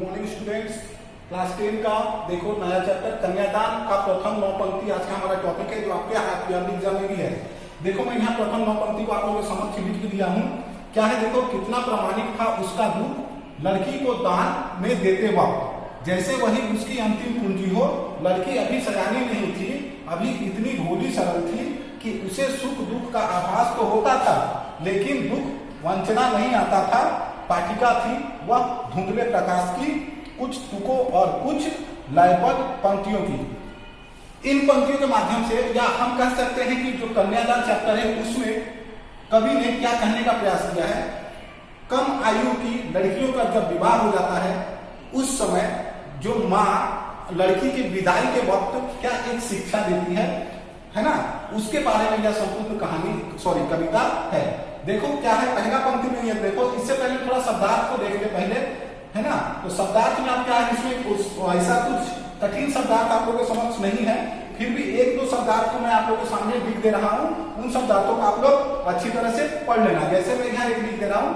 Morning students, class 10 का देखो नया चैप्टर कन्यादान का प्रथम 9 पंक्ति आज का हमारा टॉपिक है, जो आपके हाथ एग्जाम में भी है। देखो मैं यहाँ प्रथम 9 पंक्ति को आप लोगों के समक्ष लिख भी दिया हूँ। क्या है देखो, कितना प्रामाणिक था उसका दूध लड़की को दान में देते वक्त, जैसे वही उसकी अंतिम पूंजी हो। लड़की अभी सयानी नहीं थी, अभी इतनी भोली सरल थी कि उसे सुख दुख का आभास तो होता था, लेकिन दुख वंचना नहीं आता था। पाठिका थी वह धुंधले प्रकाश की, कुछ तुकों और कुछ लयबद्ध पंक्तियों की। इन पंक्तियों के माध्यम से या हम कह सकते हैं कि जो कन्यादान चैप्टर है उसमें कवि ने क्या कहने का प्रयास किया है, कम आयु की लड़कियों का जब विवाह हो जाता है उस समय जो माँ लड़की की विदाई के वक्त क्या एक शिक्षा देती है ना, उसके बारे में यह संपूर्ण कहानी कविता है। देखो क्या है, पहला पंक्ति में ये देखो, इससे पहले थोड़ा शब्दार्थ को देख ले पहले, है ना। तो शब्दार्थ में आप क्या है, इसमें ऐसा कुछ कठिन शब्दार्थ आप लोगों के समक्ष नहीं है, फिर भी एक दो शब्दार्थ को मैं आप लोगों के सामने लिख दे रहा हूं। उन शब्दार्थों को आप लोग अच्छी तरह से पढ़ लेना। जैसे मैं यहाँ एक लिख दे रहा हूं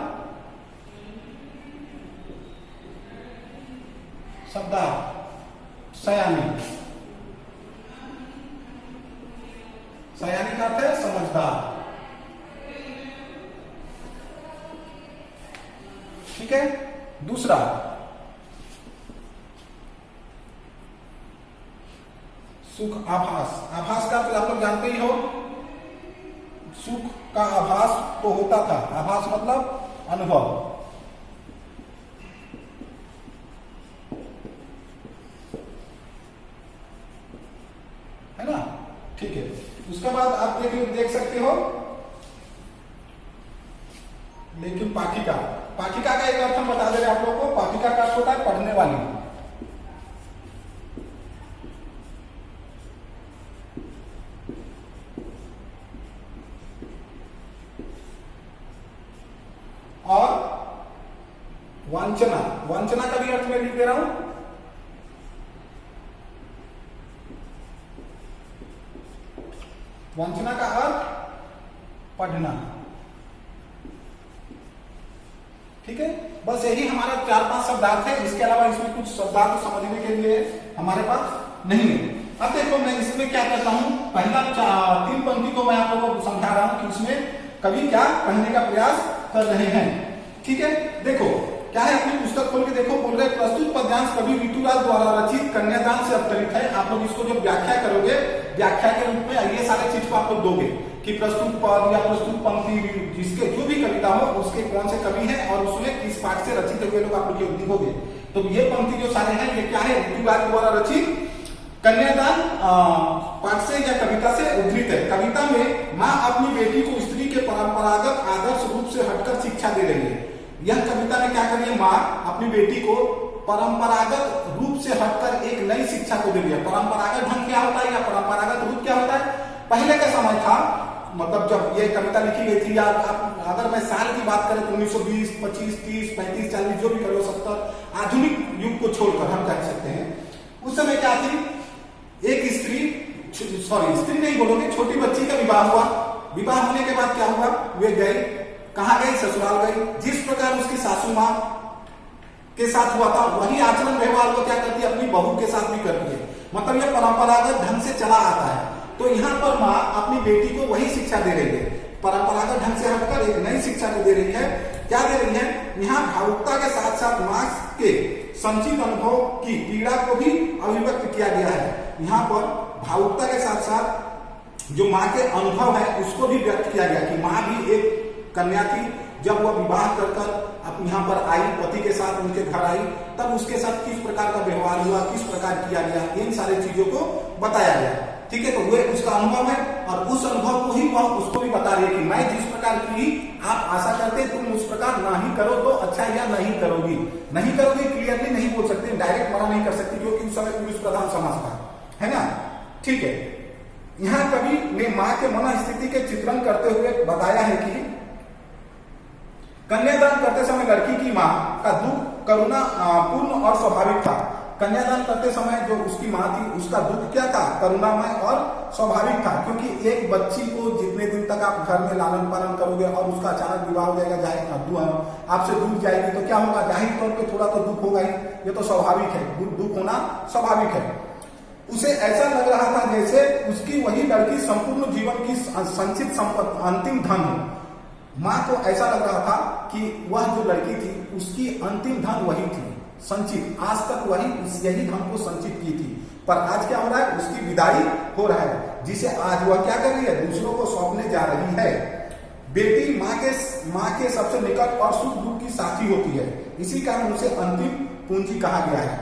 शब्दार्थ सयानी। सयानी का अर्थ है समझदार, ठीक है। दूसरा सुख आभास। आभास का अर्थ आप लोग जानते ही हो, सुख का आभास तो होता था। आभास मतलब अनुभव, है ना, ठीक है। उसके बाद आप देख सकते हो, लेकिन पाठिका, पाठिका का एक अर्थ हम बता दे रहे हैं आप लोगों को। पाठिका का अर्थ होता है पढ़ने वाली, और वंचना, वंचना का भी अर्थ मैं लिख दे रहा हूं, वंचना का अर्थ पढ़ना, ठीक है। बस यही हमारा 4-5 शब्दार्थ है, इसके अलावा इसमें कुछ शब्दार्थ समझने के लिए हमारे पास नहीं है। अब देखो मैं इसमें क्या करता हूं, पहला 3 पंक्ति को मैं आप लोगों को समझा रहा हूं कि उसमें कवि क्या कहने का प्रयास कर रहे हैं, ठीक है। देखो क्या है, अपनी पुस्तक खोल के देखो, बोल रहे प्रस्तुत पद्यांश कवि ऋतुराज द्वारा रचित कन्यादान से अवतरित है। आप लोग इसको जब व्याख्या करोगे, व्याख्या के रूप में ये सारे चीज को आप लोग दोगे कि प्रस्तुत पद या प्रस्तुत पंक्ति जिसके जो भी कविता हो उसके कौन से कवि हैं और उसमें किस पाठ से रचित हुए लोग आप लोग लिखोगे। तो ये पंक्ति जो सारे हैं ये क्या है, ऋतुराज द्वारा रचित कन्यादान पाठ से या कविता से उद्धृत है। कविता में माँ अपनी बेटी को स्त्री के परंपरागत आदर्श रूप से हटकर शिक्षा दे रही है। यह कविता में क्या कर रही है, माँ अपनी बेटी को परंपरागत रूप से हटकर एक नई शिक्षा को दे रही है। परंपरागत ढंग क्या होता है या परंपरागत रूप क्या होता है, पहले का समय था, मतलब जब ये कविता लिखी गई थी, या अगर मैं साल की बात करें तो 1920, 25, 30, 35, 40 जो भी करो 70, आधुनिक युग को छोड़कर हम कह सकते हैं। उस समय क्या थी, एक स्त्री नहीं बोलोगे, छोटी बच्ची का विवाह हुआ। विवाह होने के बाद क्या हुआ, वे गए, कहाँ गई, ससुराल गई। जिस प्रकार उसकी सासू माँ के साथ हुआ था वही आचरण व्यवहार को क्या करती है, अपनी बहू के साथ भी करती है। मतलब यह परंपरागत ढंग से चला आता है। तो यहाँ पर माँ अपनी बेटी को वही शिक्षा दे रही है, परंपरागत ढंग से हटकर एक नई शिक्षा को दे रही है। क्या दे रही है, यहाँ भावुकता के साथ साथ माँ के संचित अनुभव की पीड़ा को भी अभिव्यक्त किया गया है। यहाँ पर भावुकता के साथ साथ जो माँ के अनुभव है उसको भी व्यक्त किया गया कि माँ भी एक कन्या थी, जब वह विवाह कर अब यहाँ पर आई, पति के साथ उनके घर आई, तब उसके साथ किस प्रकार का व्यवहार हुआ, किस प्रकार किया गया, इन सारी चीजों को बताया गया, ठीक है। तो वह उसका अनुभव है और उस अनुभव को ही वह उसको भी बता रही है कि मैं जिस प्रकार की आप आशा करते तुम उस प्रकार ना ही करो तो अच्छा, या नहीं करोगी। नहीं करोगी क्लियरली नहीं बोल सकते, डायरेक्ट मना नहीं कर सकती, क्योंकि उस समय पुरुष प्रधान समाज था, है ना, ठीक है। यहाँ कवि ने माँ के मन स्थिति के चित्रण करते हुए बताया है कि कन्यादान करते समय लड़की की माँ का दुख करुणा पूर्ण और स्वाभाविक था। कन्यादान करते समय जो उसकी माँ थी उसका दुख क्या था, करुणामय और स्वाभाविक था, क्योंकि एक बच्ची को जितने दिन तक आप घर में लालन पालन करोगे और उसका अचानक विवाह हो जाएगा, आपसे दूर जाएगी तो क्या होगा, जाहिर तौर पे थोड़ा तो दुख होगा ही, ये तो स्वाभाविक है, दुख होना स्वाभाविक है। उसे ऐसा लग रहा था जैसे उसकी वही लड़की संपूर्ण जीवन की संचित संपत्ति, अंतिम धन हो। माँ को ऐसा लग रहा था कि वह जो लड़की थी उसकी अंतिम धन वही थी, संचित, आज तक वही यही धन को संचित की थी, पर आज क्या हो रहा है, उसकी विदाई हो रहा है, जिसे आज वह क्या कर रही है, दूसरों को सौंपने जा रही है। बेटी माँ के सबसे निकट और सुख दुख की साथी होती है, इसी कारण उसे अंतिम पूंजी कहा गया है।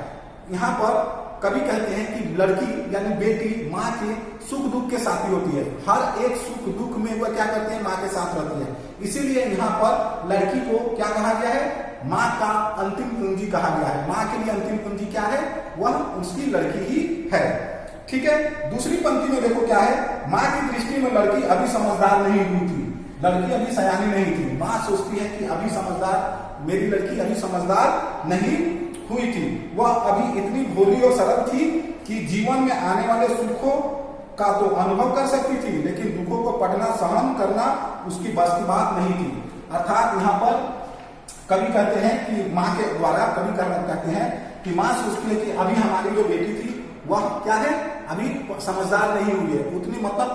यहाँ पर कभी कहते हैं कि लड़की यानी बेटी माँ के सुख दुख के साथी होती है, हर एक सुख दुख में वह क्या करते हैं, माँ के साथ रहती है, इसीलिए यहाँ पर लड़की को क्या कहा गया है, माँ का अंतिम पूंजी कहा गया है। माँ के लिए अंतिम पूंजी क्या है, वह उसकी लड़की ही है। ठीक है, दूसरी पंक्ति में देखो क्या है, माँ की दृष्टि में लड़की अभी समझदार नहीं हुई थी, लड़की अभी सयानी नहीं थी, माँ सोचती है कि अभी समझदार, मेरी लड़की अभी समझदार नहीं हुई थी, वह अभी इतनी भोली और सरल थी कि जीवन में आने वाले सुखों का तो अनुभव कर सकती थी, लेकिन दुखों को पढ़ना सहन करना उसकी बस की बात नहीं थी। अर्थात यहाँ पर कभी कहते हैं कि माँ के द्वारा, कभी कहते हैं कि माँ सोचती है कि अभी हमारी जो बेटी थी वह क्या है, अभी समझदार नहीं हुई है, उतनी मतलब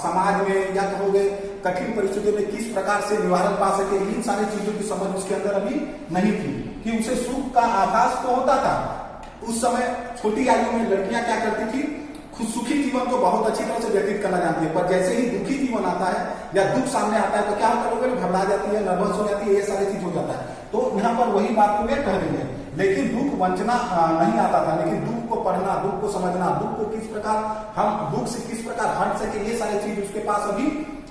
समाज में या कहोगे कठिन परिस्थितियों में किस प्रकार से निवारण पा सके, इन सारी चीजों की समझ उसके अंदर अभी नहीं थी, कि उसे सुख का आभास तो होता था। उस समय छोटी आयु में लड़कियां क्या करती थी, खुद सुखी जीवन को बहुत अच्छी तरह से व्यतीत करना जानती है, पर जैसे ही दुखी जीवन आता है या दुख सामने आता है तो क्या होता है, घबरा जाती है, नर्वस हो जाती है, ये सारी चीज हो जाता है। तो यहाँ पर वही बात को वे कह रही है, लेकिन दुख वंचना नहीं आता था, लेकिन दुख को पढ़ना, दुख को समझना, दुख को किस प्रकार हम दुख से किस प्रकार हट सके, ये सारी चीज उसके पास अभी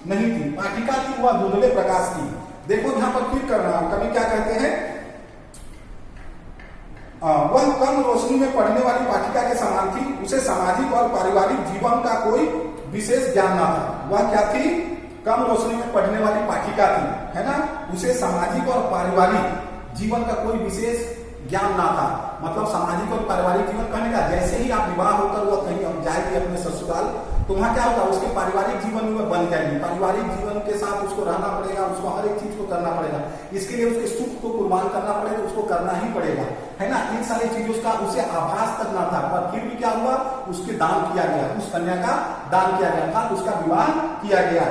नहीं थी। पाठिका थी वह धुंधले प्रकाश की। देखो यहाँ पर फिर कवि क्या कहते हैं, वह कम रोशनी में पढ़ने वाली पाठिका के समान थी, उसे सामाजिक और पारिवारिक जीवन का कोई विशेष ज्ञान न था। वह क्या थी, कम रोशनी में पढ़ने वाली पाठिका थी, है ना, उसे सामाजिक और पारिवारिक जीवन का कोई विशेष ज्ञान ना था। मतलब सामाजिक और पारिवारिक जीवन कहने का, जैसे ही आप विवाह होकर वो कहीं जाएगी अपने ससुराल, तो वहां क्या होगा, उसके पारिवारिक जीवन में बन जाएगी, पारिवारिक जीवन के साथ उसको रहना पड़ेगा, उसको हर एक चीज को करना पड़ेगा, इसके लिए उसके सुख को कुर्बान करना पड़ेगा, उसको करना ही पड़ेगा, है ना। इन सारी चीजों का उसे आभास तक ना था, पर फिर भी क्या हुआ, उसके दान किया गया, उस कन्या का दान किया गया था, उसका विवाह किया गया।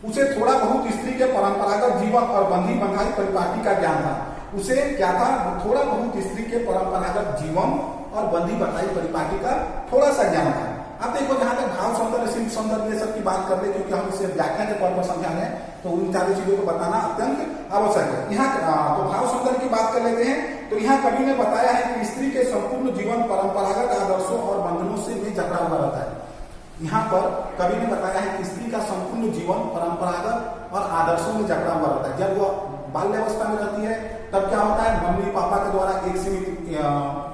उसे थोड़ा बहुत स्त्री के परंपरागत जीवन और बंधी बंधाई परिपाटी का ज्ञान था। उसे क्या था, थोड़ा बहुत स्त्री के परंपरागत जीवन और बंधी बंधाई परिपाटी का थोड़ा सा ज्ञान था। अब देखो जहां तक भाव सौंदर्य, शिल्प सौंदर्य ये सब की बात करते, क्योंकि हम इसे व्याख्या के तौर पर समझा रहे हैं, तो उन सारी चीजों को बताना अत्यंत आवश्यक है। यहाँ तो भाव सौंदर्य की बात कर लेते हैं। तो यहाँ कवि ने बताया है कि स्त्री के संपूर्ण जीवन परंपरागत आदर्शों और बंधनों से में जकड़ा हुआ रहता है। यहाँ पर कवि ने बताया है कि स्त्री का संपूर्ण जीवन परंपरागत और आदर्शों में जकड़ा हुआ रहता है। जब वो बाल्यावस्था में रहती है तब क्या होता है, मम्मी पापा के द्वारा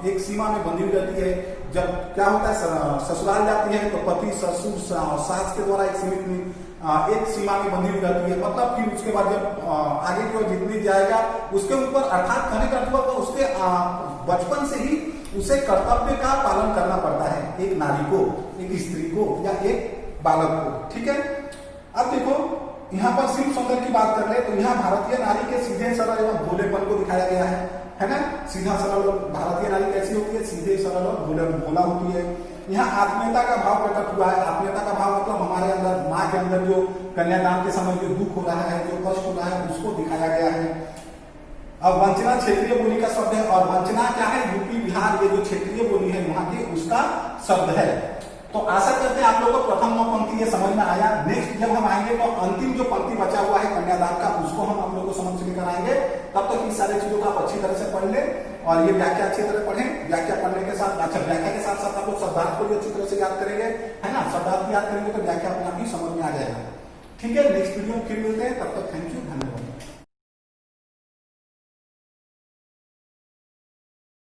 एक सीमा में बंधी हुई रहती है। जब क्या होता है, ससुराल जाती है तो पति ससुर सास के द्वारा एक सीमा में बंधी हुई रहती है। मतलब फिर उसके बाद जब आगे की ओर जितनी जाएगा उसके ऊपर, अर्थात कहने का मतलब उसके बचपन से ही उसे कर्तव्य का पालन करना पड़ता है, एक नारी को, एक स्त्री को या एक बालक को। ठीक है, अब देखो यहाँ पर शिल्प सौंदर्य की बात कर रहे हैं, तो यहाँ भारतीय नारी के सीधे सरल एवं भोलेपन को दिखाया गया है ना। सीधा सरल भारतीय नारी कैसी होती है, सीधे सरल और भोला होती है। यहाँ आत्मीयता का भाव प्रकट हुआ है। आत्मीयता का भाव मतलब हमारे अंदर, माँ के अंदर जो कन्यादान के समय जो दुख हो रहा है, जो कष्ट हो रहा है, उसको दिखाया गया है। अब वंचना क्षेत्रीय बोली का शब्द है, और वंचना क्या है, यूपी बिहार ये जो क्षेत्रीय बोली है वहां की, उसका शब्द है। तो आशा करते हैं आप लोगों को प्रथम 9 पंक्ति ये समझ में आया। नेक्स्ट जब हम आएंगे तो अंतिम जो पंक्ति बचा हुआ है कन्यादान का, उसको हम आप लोगों को समझ लेकर आएंगे। तब तक इन सारी चीजों को आप अच्छी तरह से पढ़ ले, और ये व्याख्या अच्छी तरह पढ़ें। व्याख्या पढ़ने के साथ, अच्छा व्याख्या के साथ साथ आप लोग शब्दार्थ को भी अच्छी तरह से याद करेंगे, है ना। शब्दार्थ याद करेंगे तो व्याख्या अपने आप ही समझ में आ जाएगा। ठीक है, नेक्स्ट वीडियो में फिर मिलते हैं, तब तक थैंक यू, धन्यवाद।